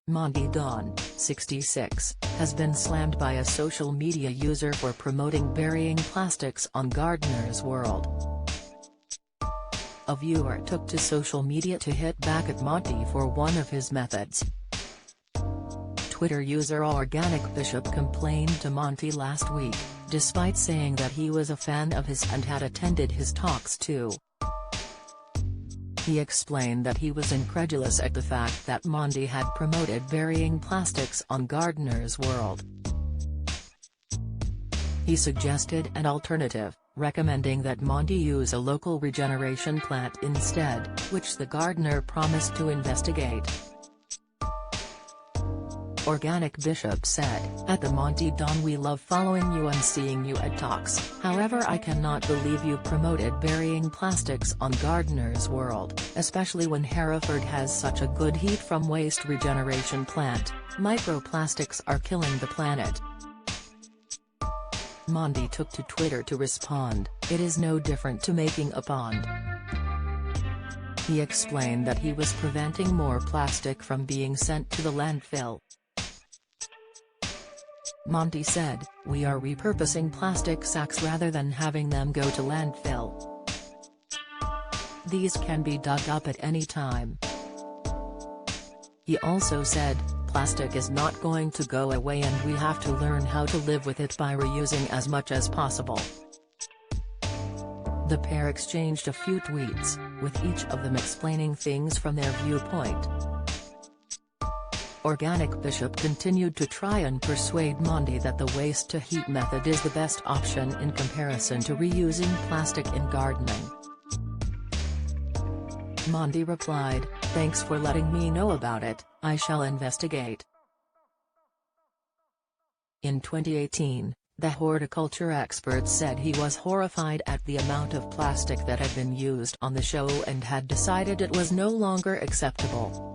Monty Don, 66, has been slammed by a social media user for promoting burying plastics on Gardener's World. A viewer took to social media to hit back at Monty for one of his methods. Twitter user Organic Bishop complained to Monty last week, despite saying that he was a fan of his and had attended his talks too. He explained that he was incredulous at the fact that Monty had promoted burying plastics on Gardener's World. He suggested an alternative, recommending that Monty use a local regeneration plant instead, which the gardener promised to investigate. Organic Bishop said, "At the Monty Don, we love following you and seeing you at talks. However, I cannot believe you promoted burying plastics on Gardener's World, especially when Hereford has such a good heat from waste regeneration plant. Microplastics are killing the planet." Monty took to Twitter to respond, "It is no different to making a pond." He explained that he was preventing more plastic from being sent to the landfill. Monty said, "We are repurposing plastic sacks rather than having them go to landfill. These can be dug up at any time." He also said, "Plastic is not going to go away and we have to learn how to live with it by reusing as much as possible." The pair exchanged a few tweets, with each of them explaining things from their viewpoint. Organic Bishop continued to try and persuade Monty that the waste-to-heat method is the best option in comparison to reusing plastic in gardening. Monty replied, "Thanks for letting me know about it, I shall investigate." In 2018, the horticulture expert said he was horrified at the amount of plastic that had been used on the show and had decided it was no longer acceptable.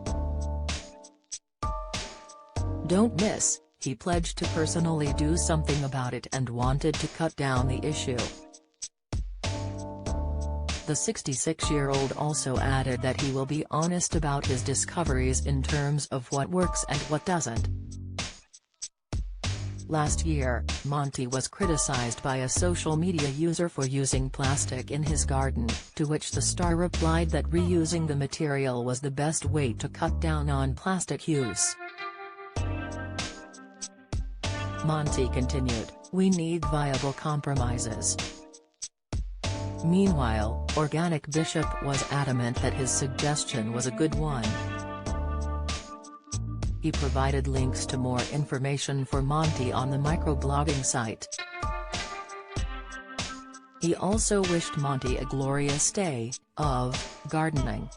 "Don't miss," he pledged to personally do something about it and wanted to cut down the issue. The 66-year-old also added that he will be honest about his discoveries in terms of what works and what doesn't. Last year, Monty was criticized by a social media user for using plastic in his garden, to which the star replied that reusing the material was the best way to cut down on plastic use. Monty continued, "We need viable compromises." Meanwhile, Organic Bishop was adamant that his suggestion was a good one. He provided links to more information for Monty on the microblogging site. He also wished Monty a glorious day of gardening.